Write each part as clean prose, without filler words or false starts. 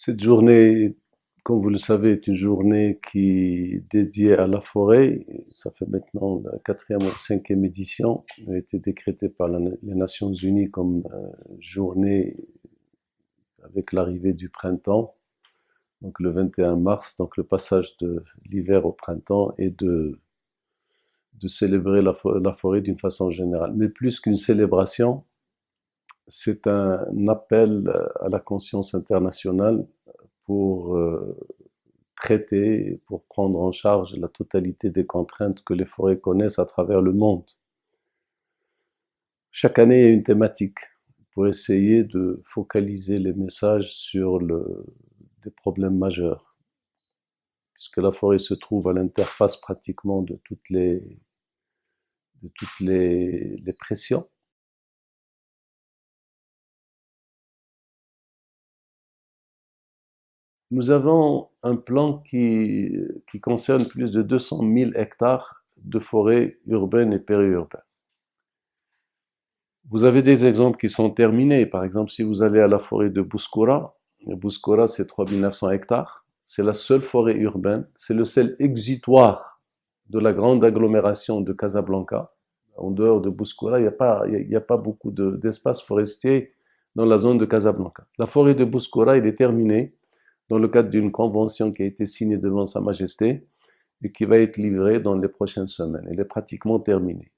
Cette journée, comme vous le savez, est une journée qui est dédiée à la forêt. Ça fait maintenant la quatrième ou cinquième édition. Elle a été décrétée par les Nations Unies comme journée avec l'arrivée du printemps, donc le 21 mars, donc le passage de l'hiver au printemps et de célébrer la forêt d'une façon générale. Mais plus qu'une célébration, c'est un appel à la conscience internationale pour traiter, pour prendre en charge la totalité des contraintes que les forêts connaissent à travers le monde. Chaque année, il y a une thématique pour essayer de focaliser les messages sur des problèmes majeurs, puisque la forêt se trouve à l'interface pratiquement de toutes les pressions. Nous avons un plan qui concerne plus de 200 000 hectares de forêts urbaines et périurbaines. Vous avez des exemples qui sont terminés. Par exemple, si vous allez à la forêt de Bouskoura, c'est 3900 hectares. C'est la seule forêt urbaine. C'est le seul exutoire de la grande agglomération de Casablanca. En dehors de Bouskoura, il n'y a pas beaucoup d'espace forestier dans la zone de Casablanca. La forêt de Bouskoura, il est terminée dans le cadre d'une convention qui a été signée devant Sa Majesté et qui va être livrée dans les prochaines semaines. Elle est pratiquement terminée.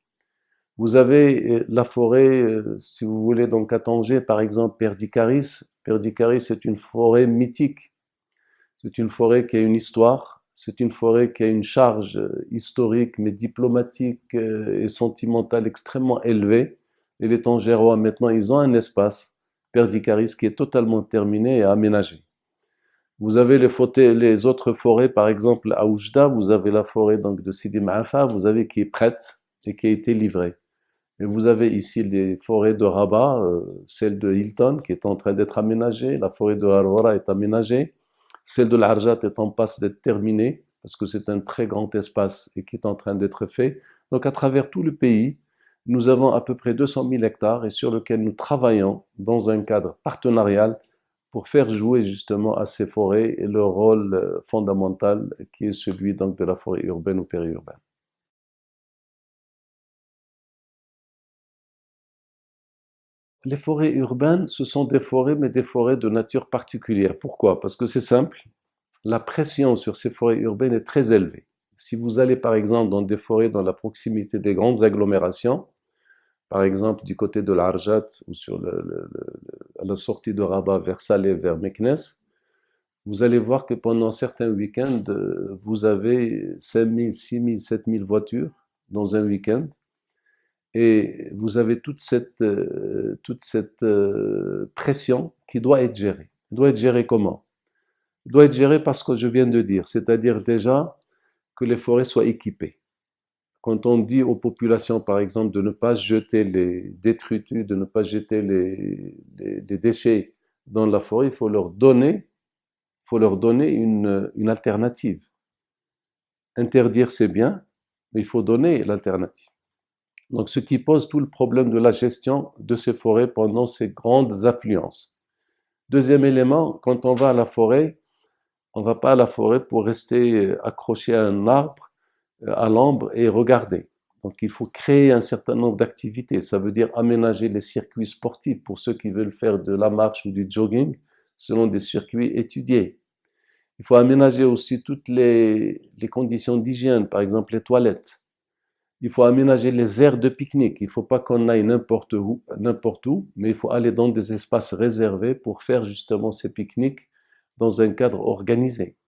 Vous avez la forêt, si vous voulez, donc à Tanger, par exemple, Perdicaris. Perdicaris, c'est une forêt mythique. C'est une forêt qui a une histoire. C'est une forêt qui a une charge historique, mais diplomatique et sentimentale extrêmement élevée. Et les Tangérois, maintenant, ils ont un espace, Perdicaris, qui est totalement terminé et aménagé. Vous avez les autres forêts, par exemple, à Oujda, vous avez la forêt donc, de Sidi Maafa, vous avez qui est prête et qui a été livrée. Et vous avez ici les forêts de Rabat, celle de Hilton qui est en train d'être aménagée, la forêt de Harwara est aménagée, celle de l'Arjat est en passe d'être terminée, parce que c'est un très grand espace et qui est en train d'être fait. Donc à travers tout le pays, nous avons à peu près 200 000 hectares et sur lequel nous travaillons dans un cadre partenarial pour faire jouer justement à ces forêts et leur rôle fondamental qui est celui donc de la forêt urbaine ou périurbaine. Les forêts urbaines, ce sont des forêts, mais des forêts de nature particulière. Pourquoi? Parce que c'est simple, la pression sur ces forêts urbaines est très élevée. Si vous allez par exemple dans des forêts dans la proximité des grandes agglomérations, par exemple du côté de l'Arjat ou à la sortie de Rabat vers Salé, vers Meknes, vous allez voir que pendant certains week-ends, vous avez 5 000, 6 000, 7 000 voitures dans un week-end. Et vous avez toute cette pression qui doit être gérée. Elle doit être gérée comment? Elle doit être gérée par ce que je viens de dire, c'est-à-dire déjà que les forêts soient équipées. Quand on dit aux populations, par exemple, de ne pas jeter les détritus, de ne pas jeter les déchets dans la forêt, il faut leur donner une alternative. Interdire, c'est bien, mais il faut donner l'alternative. Donc, ce qui pose tout le problème de la gestion de ces forêts pendant ces grandes affluences. Deuxième élément, quand on va à la forêt, on ne va pas à la forêt pour rester accroché à un arbre, à l'ombre et regarder. Donc, il faut créer un certain nombre d'activités. Ça veut dire aménager les circuits sportifs pour ceux qui veulent faire de la marche ou du jogging selon des circuits étudiés. Il faut aménager aussi toutes les conditions d'hygiène, par exemple les toilettes. Il faut aménager les aires de pique-nique. Il ne faut pas qu'on aille n'importe où, mais il faut aller dans des espaces réservés pour faire justement ces pique-niques dans un cadre organisé.